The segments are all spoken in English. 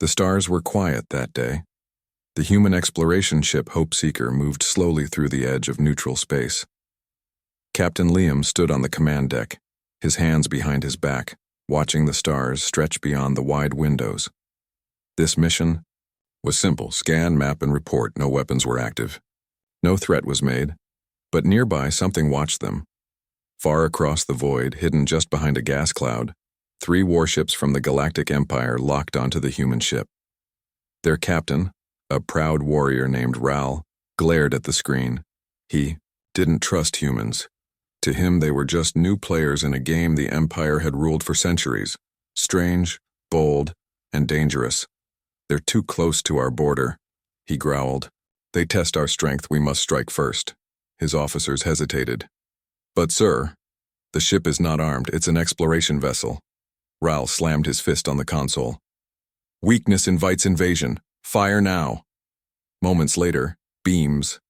The stars were quiet that day. The human exploration ship Hope Seeker moved slowly through the edge of neutral space. Captain Liam stood on the command deck, his hands behind his back, watching the stars stretch beyond the wide windows. This mission was simple: scan, map, and report. No weapons were active. No threat was made, but nearby something watched them. Far across the void, hidden just behind a gas cloud, 3 warships from the Galactic Empire locked onto the human ship. Their captain, a proud warrior named Ral, glared at the screen. He didn't trust humans. To him, they were just new players in a game the Empire had ruled for centuries. Strange, bold, and dangerous. They're too close to our border, he growled. They test our strength, we must strike first. His officers hesitated. But sir, the ship is not armed, it's an exploration vessel. Ral slammed his fist on the console. Weakness invites invasion. Fire now. Moments later, beams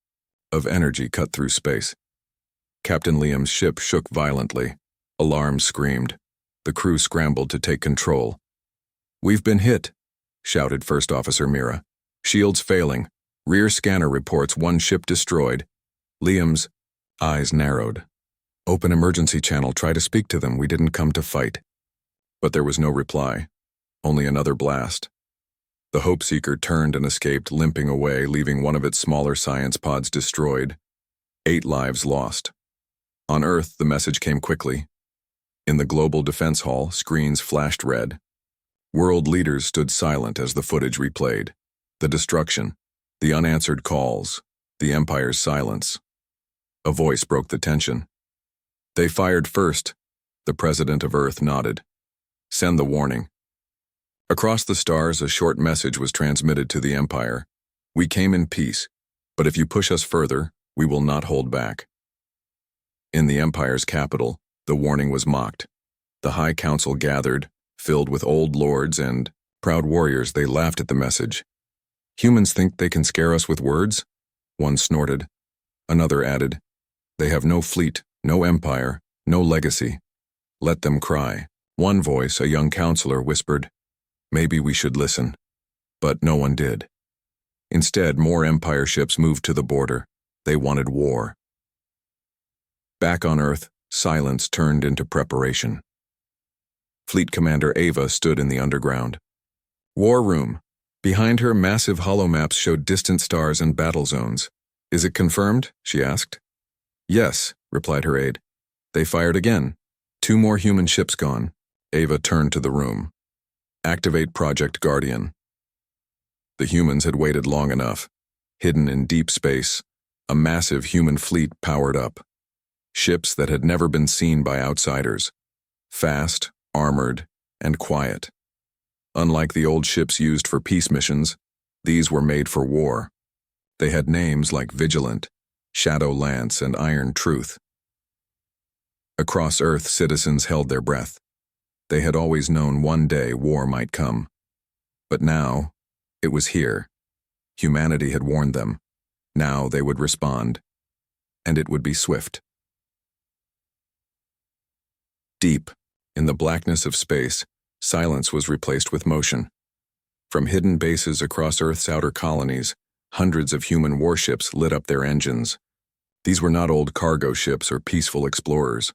of energy cut through space. Captain Liam's ship shook violently. Alarms screamed. The crew scrambled to take control. We've been hit, shouted First Officer Mira. Shields failing. Rear scanner reports 1 ship destroyed. Liam's eyes narrowed. Open emergency channel, try to speak to them, we didn't come to fight. But there was no reply. Only another blast. The Hope Seeker turned and escaped, limping away, leaving one of its smaller science pods destroyed. 8 lives lost. On Earth, the message came quickly. In the Global Defense Hall, screens flashed red. World leaders stood silent as the footage replayed. The destruction, the unanswered calls, the Empire's silence. A voice broke the tension. They fired first. The President of Earth nodded. Send the warning. Across the stars, a short message was transmitted to the Empire. We came in peace, but if you push us further, we will not hold back. In the Empire's capital, the warning was mocked. The High Council gathered, filled with old lords and proud warriors. They laughed at the message. Humans think they can scare us with words? One snorted. Another added, they have no fleet, no empire, no legacy. Let them cry. One voice, a young counselor, whispered, maybe we should listen. But no one did. Instead, more Empire ships moved to the border. They wanted war. Back on Earth, silence turned into preparation. Fleet Commander Ava stood in the underground. War room. Behind her, massive holomaps showed distant stars and battle zones. Is it confirmed? She asked. Yes, replied her aide. They fired again. 2 more human ships gone. Ava turned to the room. Activate Project Guardian. The humans had waited long enough. Hidden in deep space, a massive human fleet powered up. Ships that had never been seen by outsiders. Fast, armored, and quiet. Unlike the old ships used for peace missions, these were made for war. They had names like Vigilant, Shadow Lance, and Iron Truth. Across Earth, citizens held their breath. They had always known one day war might come. But now, it was here. Humanity had warned them. Now they would respond. And it would be swift. Deep, in the blackness of space, silence was replaced with motion. From hidden bases across Earth's outer colonies, hundreds of human warships lit up their engines. These were not old cargo ships or peaceful explorers.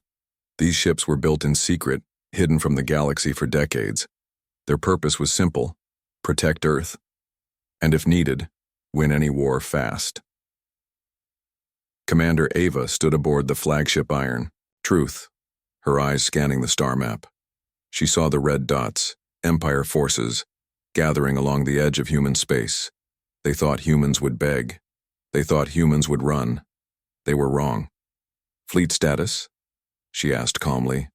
These ships were built in secret, hidden from the galaxy for decades. Their purpose was simple: protect Earth. And if needed, win any war fast. Commander Ava stood aboard the flagship Iron Truth, her eyes scanning the star map. She saw the red dots, Empire forces, gathering along the edge of human space. They thought humans would beg. They thought humans would run. They were wrong. Fleet status? She asked calmly.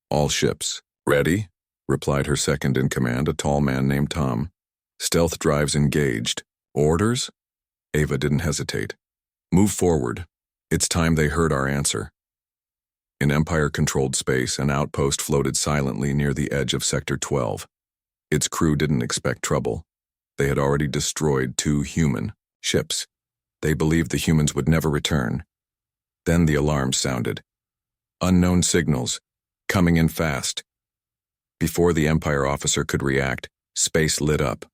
All ships. Ready? Replied her second-in-command, a tall man named Tom. Stealth drives engaged. Orders? Ava didn't hesitate. Move forward. It's time they heard our answer. In Empire-controlled space, an outpost floated silently near the edge of Sector 12. Its crew didn't expect trouble. They had already destroyed 2 human ships. They believed the humans would never return. Then the alarm sounded. Unknown signals, coming in fast. Before the Empire officer could react, space lit up.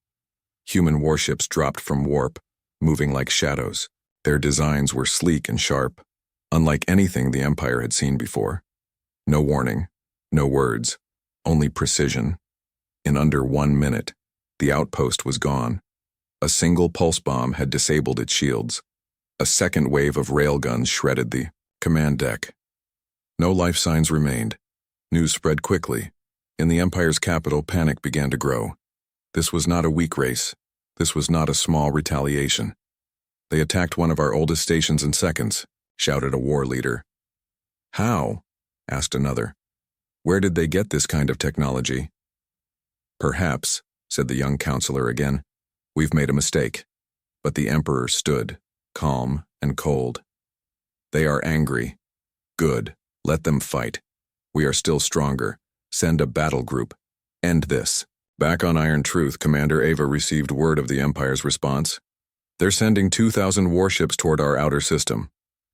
Human warships dropped from warp, moving like shadows. Their designs were sleek and sharp, unlike anything the Empire had seen before. No warning, no words, only precision. In under 1 minute, the outpost was gone. A single pulse bomb had disabled its shields. A second wave of railguns shredded the command deck. No life signs remained. News spread quickly. In the Empire's capital, panic began to grow. This was not a weak race. This was not a small retaliation. They attacked one of our oldest stations in seconds, shouted a war leader. How? Asked another. Where did they get this kind of technology? Perhaps, said the young counselor again. We've made a mistake. But the Emperor stood, calm and cold. They are angry. Good. Let them fight. We are still stronger. Send a battle group. End this. Back on Iron Truth, Commander Ava received word of the Empire's response. They're sending 2,000 warships toward our outer system,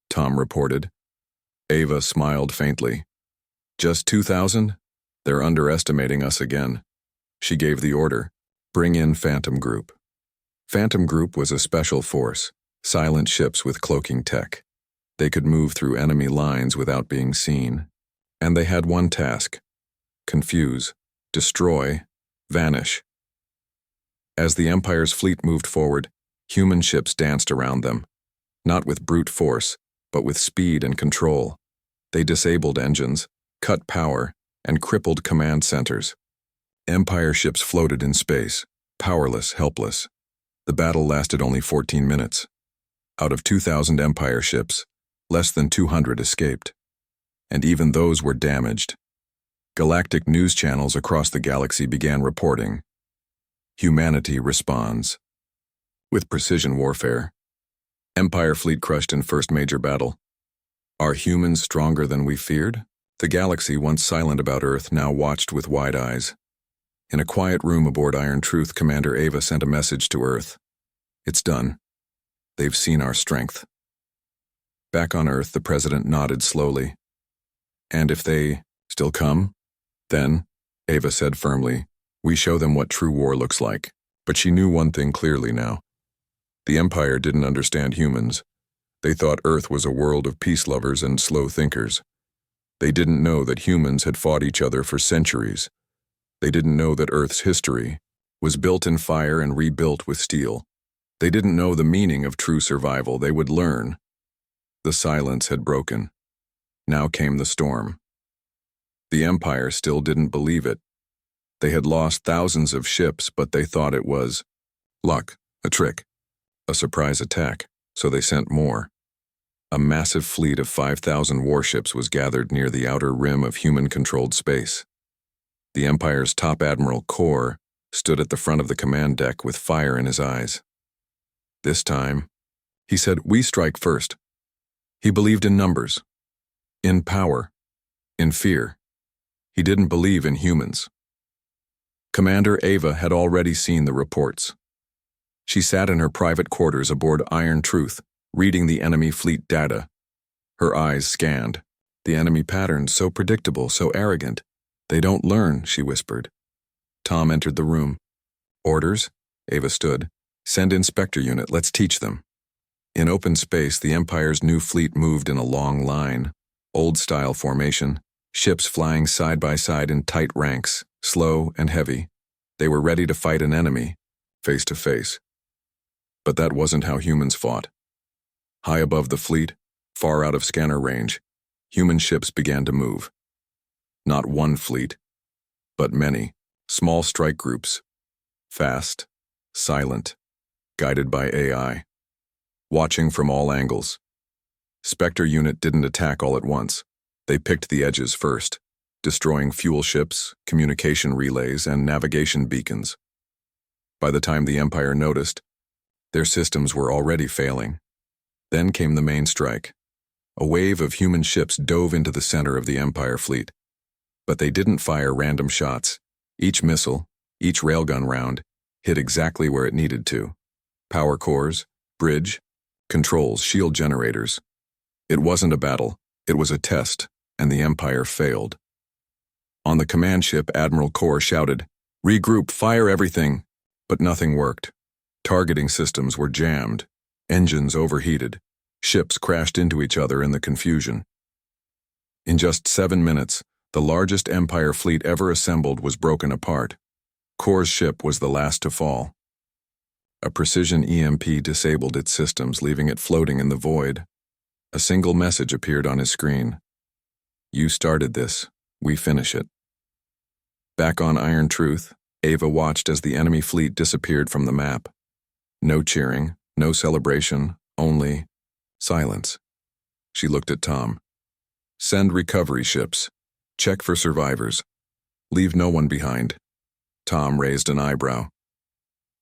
Tom reported. Ava smiled faintly. Just 2,000? They're underestimating us again. She gave the order. Bring in Phantom Group. Phantom Group was a special force, silent ships with cloaking tech. They could move through enemy lines without being seen. And they had one task: confuse, destroy, vanish. As the Empire's fleet moved forward, human ships danced around them, not with brute force, but with speed and control. They disabled engines, cut power, and crippled command centers. Empire ships floated in space, powerless, helpless. The battle lasted only 14 minutes. Out of 2,000 Empire ships, less than 200 escaped. And even those were damaged. Galactic news channels across the galaxy began reporting. Humanity responds. With precision warfare. Empire fleet crushed in first major battle. Are humans stronger than we feared? The galaxy, once silent about Earth, now watched with wide eyes. In a quiet room aboard Iron Truth, Commander Ava sent a message to Earth. It's done. They've seen our strength. Back on Earth, the President nodded slowly. And if they still come? Then, Ava said firmly, we show them what true war looks like. But she knew one thing clearly now. The Empire didn't understand humans. They thought Earth was a world of peace lovers and slow thinkers. They didn't know that humans had fought each other for centuries. They didn't know that Earth's history was built in fire and rebuilt with steel. They didn't know the meaning of true survival. They would learn. The silence had broken. Now came the storm. The Empire still didn't believe it. They had lost thousands of ships, but they thought it was luck, a trick, a surprise attack, so they sent more. A massive fleet of 5,000 warships was gathered near the outer rim of human-controlled space. The Empire's top admiral, Kor, stood at the front of the command deck with fire in his eyes. This time, he said, we strike first. He believed in numbers, in power, in fear. He didn't believe in humans. Commander Ava had already seen the reports. She sat in her private quarters aboard Iron Truth, reading the enemy fleet data. Her eyes scanned. The enemy patterns, so predictable, so arrogant. They don't learn, she whispered. Tom entered the room. Orders? Ava stood. Send Inspector Unit, let's teach them. In open space, the Empire's new fleet moved in a long line. Old-style formation, ships flying side by side in tight ranks, slow and heavy. They were ready to fight an enemy, face to face. But that wasn't how humans fought. High above the fleet, far out of scanner range, human ships began to move. Not one fleet, but many, small strike groups. Fast, silent, guided by AI. Watching from all angles. Spectre Unit didn't attack all at once. They picked the edges first, destroying fuel ships, communication relays, and navigation beacons. By the time the Empire noticed, their systems were already failing. Then came the main strike. A wave of human ships dove into the center of the Empire fleet. But they didn't fire random shots. Each missile, each railgun round, hit exactly where it needed to. Power cores, bridge, controls, shield generators. It wasn't a battle, it was a test, and the Empire failed. On the command ship, Admiral Kor shouted, "Regroup, fire everything!" But nothing worked. Targeting systems were jammed, engines overheated, ships crashed into each other in the confusion. In just 7 minutes, the largest Empire fleet ever assembled was broken apart. Kor's ship was the last to fall. A precision EMP disabled its systems, leaving it floating in the void. A single message appeared on his screen. "You started this. We finish it." Back on Iron Truth, Ava watched as the enemy fleet disappeared from the map. No cheering, no celebration, only silence. She looked at Tom. "Send recovery ships. Check for survivors. Leave no one behind." Tom raised an eyebrow.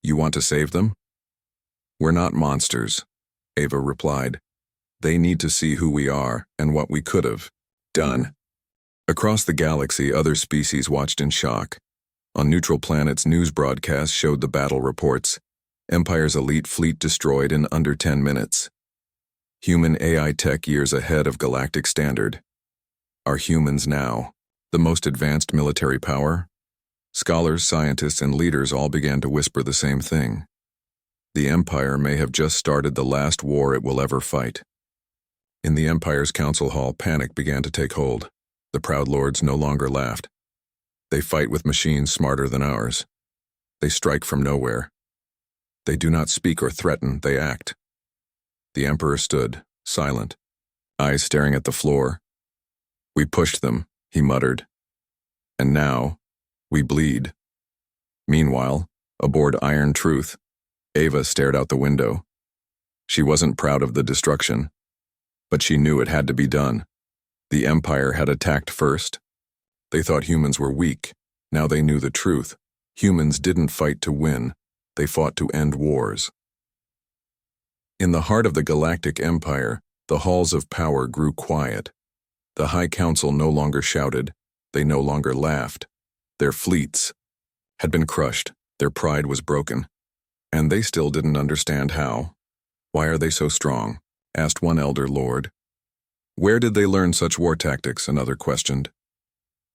"You want to save them?" "We're not monsters," Ava replied. "They need to see who we are and what we could have done." Across the galaxy, other species watched in shock. On neutral planets, news broadcasts showed the battle reports. Empire's elite fleet destroyed in under 10 minutes. Human AI tech years ahead of galactic standard. Are humans now the most advanced military power? Scholars, scientists, and leaders all began to whisper the same thing. The Empire may have just started the last war it will ever fight. In the Empire's council hall, panic began to take hold. The proud lords no longer laughed. They fight with machines smarter than ours. They strike from nowhere. They do not speak or threaten, they act. The Emperor stood, silent, eyes staring at the floor. "We pushed them," he muttered. "And now, we bleed." Meanwhile, aboard Iron Truth, Ava stared out the window. She wasn't proud of the destruction, but she knew it had to be done. The Empire had attacked first. They thought humans were weak. Now they knew the truth. Humans didn't fight to win. They fought to end wars. In the heart of the Galactic Empire, the halls of power grew quiet. The High Council no longer shouted. They no longer laughed. Their fleets had been crushed. Their pride was broken. And they still didn't understand how. "Why are they so strong?" asked one elder lord. "Where did they learn such war tactics?" another questioned.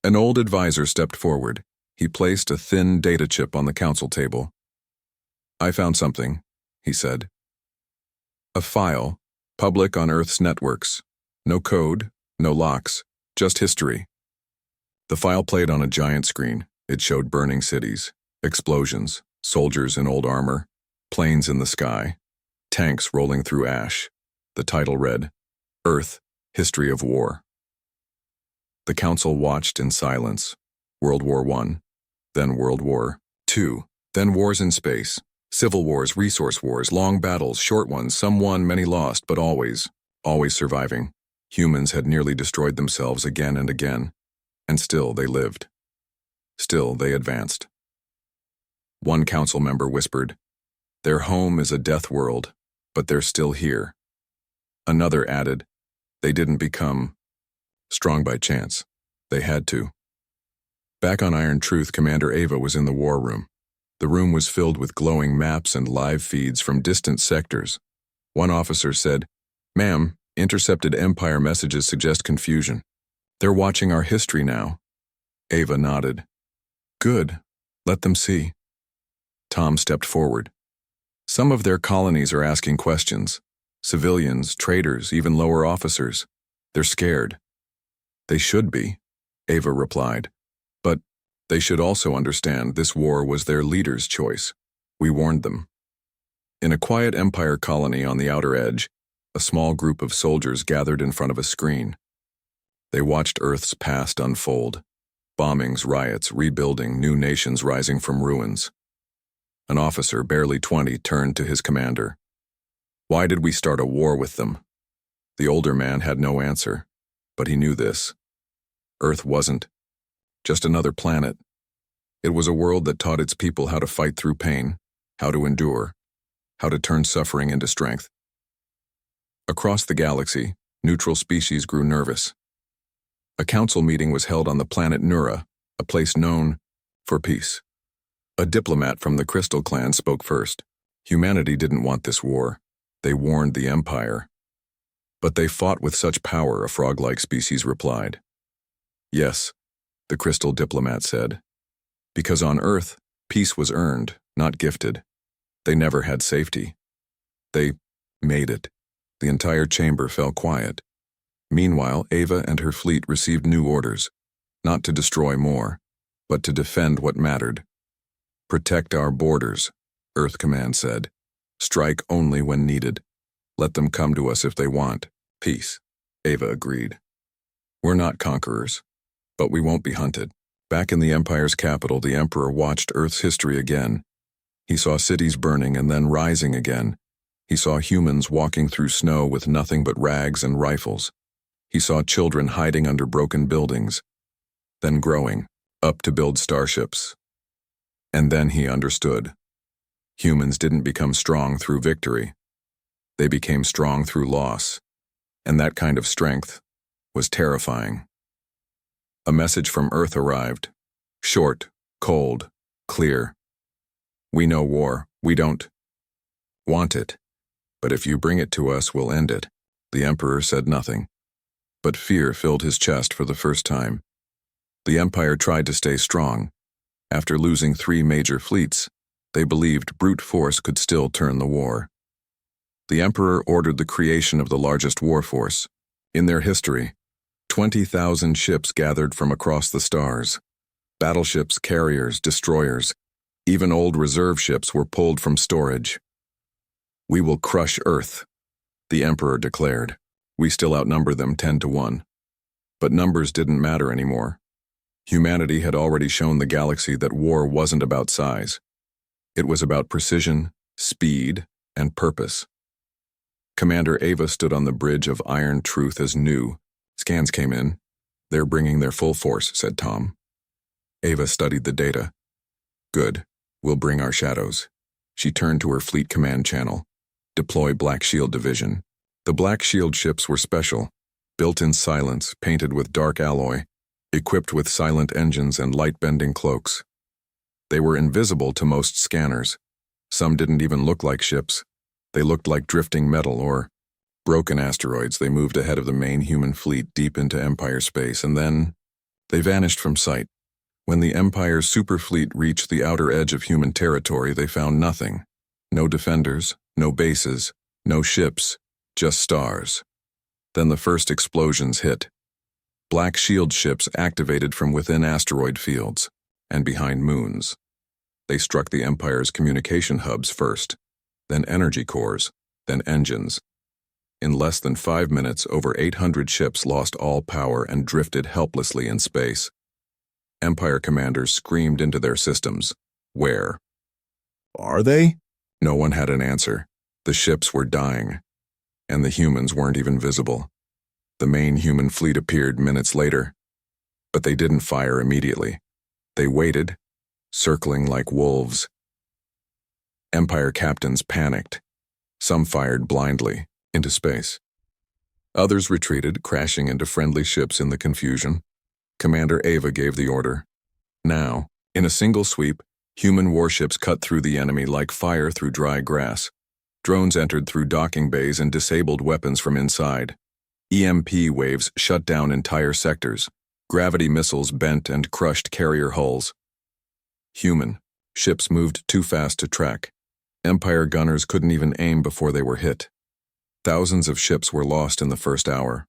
An old advisor stepped forward. He placed a thin data chip on the council table. "I found something," he said. "A file, public on Earth's networks. No code, no locks, just history." The file played on a giant screen. It showed burning cities, explosions, soldiers in old armor, planes in the sky, tanks rolling through ash. The title read, "Earth, History of War." The council watched in silence. World War I, then World War II, then wars in space, civil wars, resource wars, long battles, short ones, some won, many lost, but always surviving. Humans had nearly destroyed themselves again and again, and still they lived. Still they advanced. One council member whispered, "Their home is a death world, but they're still here." Another added, "They didn't become strong by chance. They had to." Back on Iron Truth, Commander Ava was in the war room. The room was filled with glowing maps and live feeds from distant sectors. One officer said, "Ma'am, intercepted Empire messages suggest confusion. They're watching our history now." Ava nodded. "Good. Let them see." Tom stepped forward. "Some of their colonies are asking questions. Civilians, traitors, even lower officers. They're scared." "They should be," Ava replied. "But they should also understand this war was their leader's choice. We warned them." In a quiet Empire colony on the outer edge, a small group of soldiers gathered in front of a screen. They watched Earth's past unfold. Bombings, riots, rebuilding, new nations rising from ruins. An officer, barely 20, turned to his commander. "Why did we start a war with them?" The older man had no answer, but he knew this. Earth wasn't just another planet. It was a world that taught its people how to fight through pain, how to endure, how to turn suffering into strength. Across the galaxy, neutral species grew nervous. A council meeting was held on the planet Nura, a place known for peace. A diplomat from the Crystal Clan spoke first. Humanity didn't want this war. They warned the Empire. "But they fought with such power," a frog-like species replied. "Yes," the Crystal diplomat said. "Because on Earth, peace was earned, not gifted. They never had safety. They made it. The entire chamber fell quiet. Meanwhile, Ava and her fleet received new orders, not to destroy more, but to defend what mattered. Protect our borders, Earth Command said. Strike only when needed. Let them come to us if they want. Peace. Ava agreed. We're not conquerors, but we won't be hunted. Back in the Empire's capital, the Emperor watched Earth's history again. He saw cities burning and then rising again. He saw humans walking through snow with nothing but rags and rifles. He saw children hiding under broken buildings, then growing up to build starships. And then he understood. Humans didn't become strong through victory. They became strong through loss. And that kind of strength was terrifying. A message from Earth arrived. Short, cold, clear. We know war. We don't want it. But if you bring it to us, we'll end it. The Emperor said nothing. But fear filled his chest for the first time. The Empire tried to stay strong. After losing 3 major fleets, they believed brute force could still turn the war. The Emperor ordered the creation of the largest war force in their history. 20,000 ships gathered from across the stars. Battleships, carriers, destroyers, even old reserve ships were pulled from storage. We will crush Earth, the Emperor declared. We still outnumber them 10-1. But numbers didn't matter anymore. Humanity had already shown the galaxy that war wasn't about size. It was about precision, speed, and purpose. Commander Ava stood on the bridge of Iron Truth as new. Scans came in. They're bringing their full force, said Tom. Ava studied the data. Good. We'll bring our shadows. She turned to her fleet command channel. Deploy Black Shield Division. The Black Shield ships were special, built in silence, painted with dark alloy, equipped with silent engines and light-bending cloaks. They were invisible to most scanners. Some didn't even look like ships. They looked like drifting metal or broken asteroids. They moved ahead of the main human fleet deep into Empire space, and then they vanished from sight. When the Empire's superfleet reached the outer edge of human territory, they found nothing. No defenders, no bases, no ships, just stars. Then the first explosions hit. Black Shield ships activated from within asteroid fields and behind moons. They struck the Empire's communication hubs first, then energy cores, then engines. In less than 5 minutes, over 800 ships lost all power and drifted helplessly in space. Empire commanders screamed into their systems. Where are they? No one had an answer. The ships were dying, and the humans weren't even visible. The main human fleet appeared minutes later, but they didn't fire immediately. They waited, circling like wolves. Empire captains panicked. Some fired blindly into space. Others retreated, crashing into friendly ships in the confusion. Commander Ava gave the order. Now, in a single sweep, human warships cut through the enemy like fire through dry grass. Drones entered through docking bays and disabled weapons from inside. EMP waves shut down entire sectors. Gravity missiles bent and crushed carrier hulls. Human ships moved too fast to track. Empire gunners couldn't even aim before they were hit. Thousands of ships were lost in the first hour.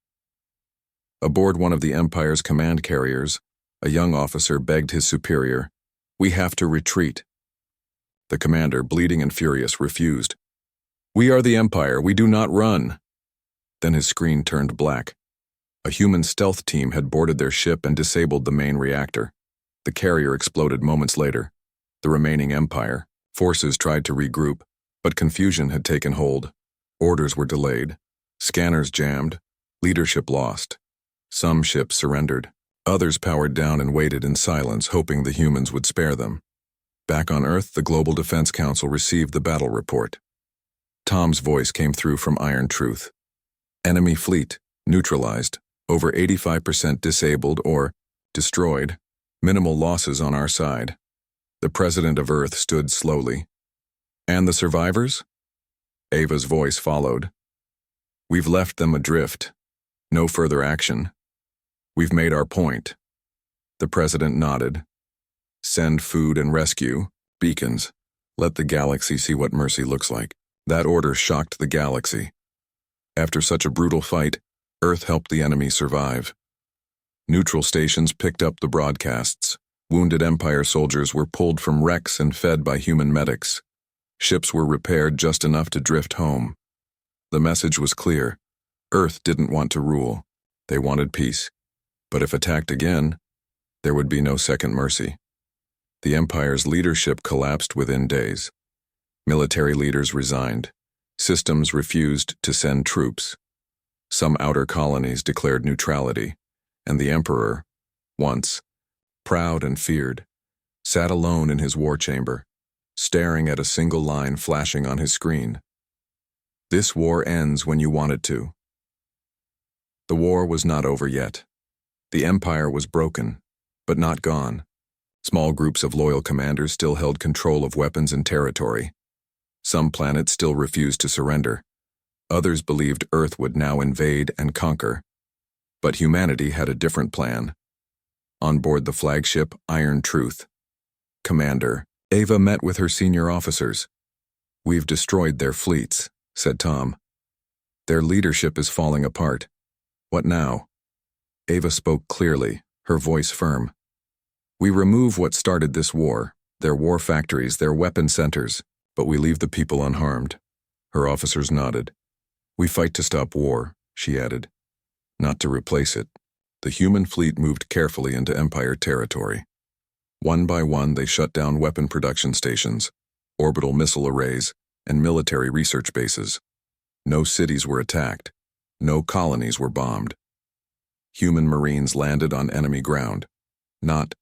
Aboard one of the Empire's command carriers, a young officer begged his superior, "We have to retreat." The commander, bleeding and furious, refused. "We are the Empire. We do not run." Then his screen turned black. A human stealth team had boarded their ship and disabled the main reactor. The carrier exploded moments later. The remaining Empire forces tried to regroup, but confusion had taken hold. Orders were delayed. Scanners jammed. Leadership lost. Some ships surrendered. Others powered down and waited in silence, hoping the humans would spare them. Back on Earth, the Global Defense Council received the battle report. Tom's voice came through from Iron Truth. Enemy fleet, neutralized, over 85% disabled or destroyed, minimal losses on our side. The President of Earth stood slowly. And the survivors? Ava's voice followed. We've left them adrift. No further action. We've made our point. The President nodded. Send food and rescue, beacons. Let the galaxy see what mercy looks like. That order shocked the galaxy. After such a brutal fight, Earth helped the enemy survive. Neutral stations picked up the broadcasts. Wounded Empire soldiers were pulled from wrecks and fed by human medics. Ships were repaired just enough to drift home. The message was clear. Earth didn't want to rule. They wanted peace. But if attacked again, there would be no second mercy. The Empire's leadership collapsed within days. Military leaders resigned. Systems refused to send troops. Some outer colonies declared neutrality, and the Emperor, once proud and feared, sat alone in his war chamber, staring at a single line flashing on his screen. This war ends when you want it to. The war was not over yet. The Empire was broken, but not gone. Small groups of loyal commanders still held control of weapons and territory. Some planets still refused to surrender. Others believed Earth would now invade and conquer. But humanity had a different plan. On board the flagship Iron Truth, Commander Ava met with her senior officers. "We've destroyed their fleets," said Tom. "Their leadership is falling apart. What now?" Ava spoke clearly, her voice firm. "We remove what started this war, their war factories, their weapon centers, but we leave the people unharmed." Her officers nodded. "We fight to stop war," she added, "not to replace it." The human fleet moved carefully into Empire territory. One by one, they shut down weapon production stations, orbital missile arrays, and military research bases. No cities were attacked. No colonies were bombed. Human Marines landed on enemy ground, not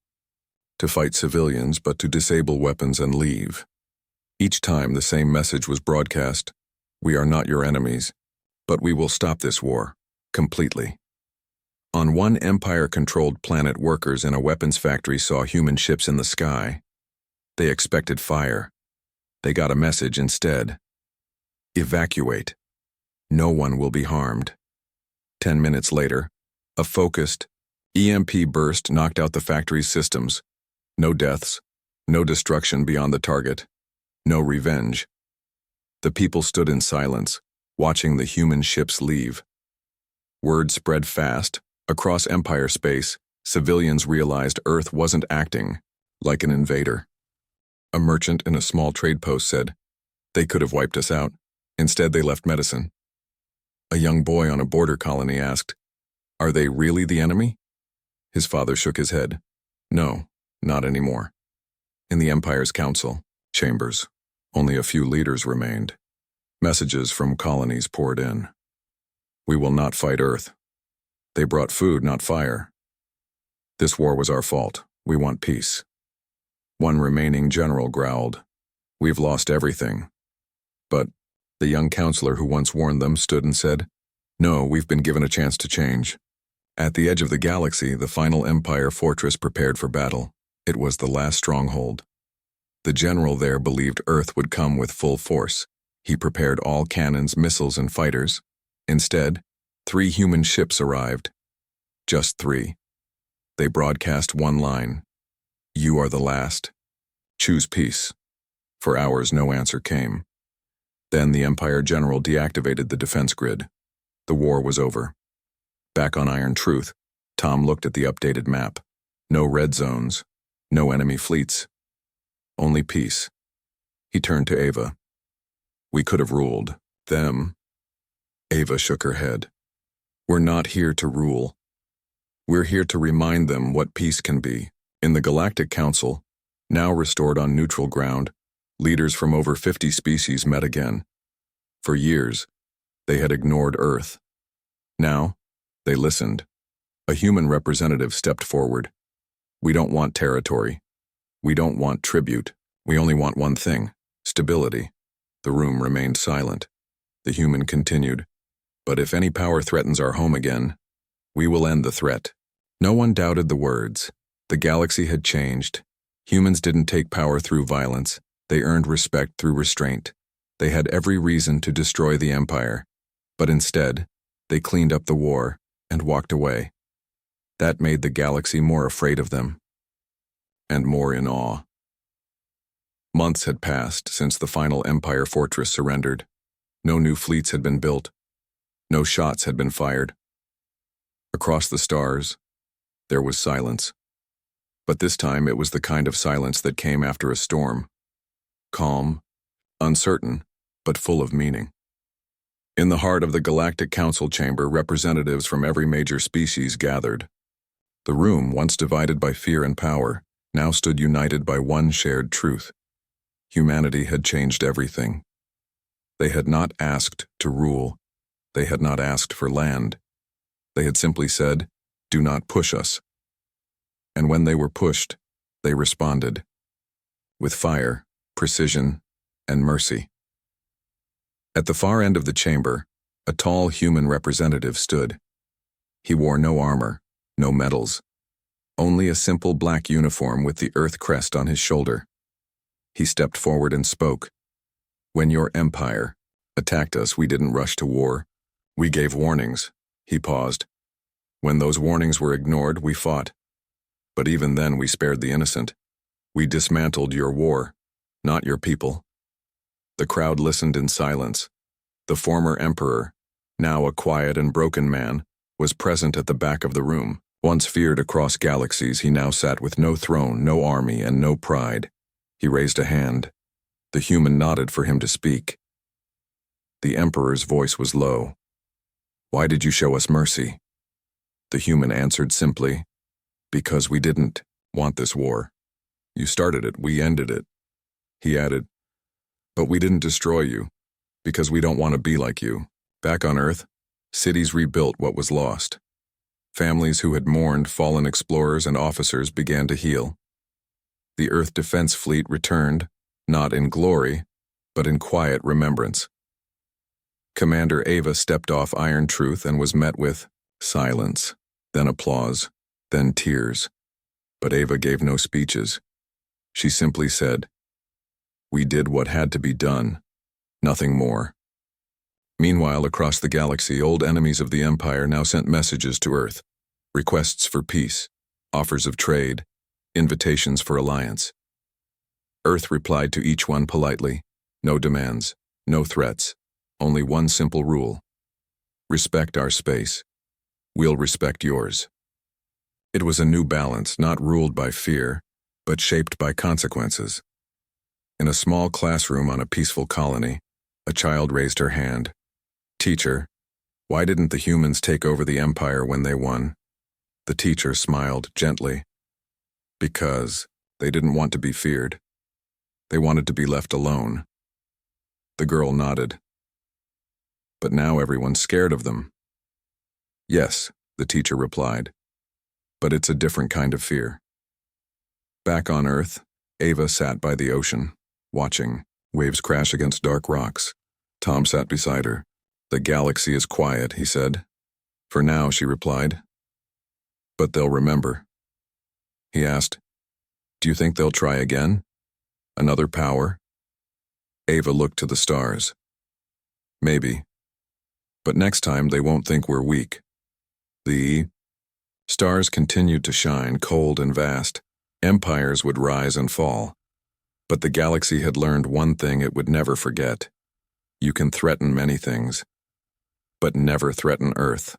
to fight civilians, but to disable weapons and leave. Each time the same message was broadcast: "We are not your enemies, but we will stop this war, completely." On one Empire-controlled planet, workers in a weapons factory saw human ships in the sky. They expected fire. They got a message instead: "Evacuate. No one will be harmed." 10 minutes later, a focused EMP burst knocked out the factory's systems. No deaths, no destruction beyond the target, no revenge. The people stood in silence, watching the human ships leave. Word spread fast. Across Empire space, civilians realized Earth wasn't acting like an invader. A merchant in a small trade post said, "They could have wiped us out. Instead, they left medicine." A young boy on a border colony asked, "Are they really the enemy?" His father shook his head. "No, not anymore." In the Empire's council chambers, only a few leaders remained. Messages from colonies poured in. "We will not fight Earth. They brought food, not fire. This war was our fault. We want peace." One remaining general growled, "We've lost everything." But the young counselor who once warned them stood and said, "No, we've been given a chance to change." At the edge of the galaxy, the final Empire fortress prepared for battle. It was the last stronghold. The general there believed Earth would come with full force. He prepared all cannons, missiles, and fighters. Instead, 3 human ships arrived. Just 3. They broadcast one line: "You are the last. Choose peace." For hours, no answer came. Then the Empire general deactivated the defense grid. The war was over. Back on Iron Truth, Tom looked at the updated map. No red zones, no enemy fleets. Only peace. He turned to Ava. "We could have ruled them." Ava shook her head. "We're not here to rule. We're here to remind them what peace can be." In the Galactic Council, now restored on neutral ground, leaders from over 50 species met again. For years, they had ignored Earth. Now, they listened. A human representative stepped forward. "We don't want territory. We don't want tribute. We only want one thing: stability." The room remained silent. The human continued, "But if any power threatens our home again, we will end the threat." No one doubted the words. The galaxy had changed. Humans didn't take power through violence. They earned respect through restraint. They had every reason to destroy the Empire, but instead, they cleaned up the war and walked away. That made the galaxy more afraid of them, and more in awe. Months had passed since the final Empire fortress surrendered. No new fleets had been built. No shots had been fired. Across the stars, there was silence. But this time it was the kind of silence that came after a storm. Calm, uncertain, but full of meaning. In the heart of the Galactic Council chamber, representatives from every major species gathered. The room, once divided by fear and power, now stood united by one shared truth. Humanity had changed everything. They had not asked to rule. They had not asked for land. They had simply said, "Do not push us." And when they were pushed, they responded. With fire, precision, and mercy. At the far end of the chamber, a tall human representative stood. He wore no armor, no medals, only a simple black uniform with the Earth crest on his shoulder. He stepped forward and spoke. "When your empire attacked us, we didn't rush to war. We gave warnings." He paused. "When those warnings were ignored, we fought. But even then we spared the innocent. We dismantled your war, not your people." The crowd listened in silence. The former emperor, now a quiet and broken man, was present at the back of the room. Once feared across galaxies, he now sat with no throne, no army, and no pride. He raised a hand. The human nodded for him to speak. The emperor's voice was low. "Why did you show us mercy?" The human answered simply, "Because we didn't want this war. You started it, we ended it." He added, "But we didn't destroy you, because we don't want to be like you." Back on Earth, cities rebuilt what was lost. Families who had mourned fallen explorers and officers began to heal. The Earth Defense Fleet returned, not in glory, but in quiet remembrance. Commander Ava stepped off Iron Truth and was met with silence, then applause, then tears. But Ava gave no speeches. She simply said, "We did what had to be done, nothing more." Meanwhile, across the galaxy, old enemies of the Empire now sent messages to Earth, requests for peace, offers of trade, invitations for alliance. Earth replied to each one politely, no demands, no threats, only one simple rule: respect our space. We'll respect yours. It was a new balance, not ruled by fear, but shaped by consequences. In a small classroom on a peaceful colony, a child raised her hand. "Teacher, why didn't the humans take over the Empire when they won?" The teacher smiled gently. "Because they didn't want to be feared. They wanted to be left alone." The girl nodded. "But now everyone's scared of them." "Yes," the teacher replied, "but it's a different kind of fear." Back on Earth, Ava sat by the ocean, watching waves crash against dark rocks. Tom sat beside her. "The galaxy is quiet," he said. "For now," she replied. "But they'll remember." He asked, "Do you think they'll try again? Another power?" Ava looked to the stars. "Maybe. But next time they won't think we're weak." The stars continued to shine, cold and vast. Empires would rise and fall. But the galaxy had learned one thing it would never forget. You can threaten many things, but never threaten Earth.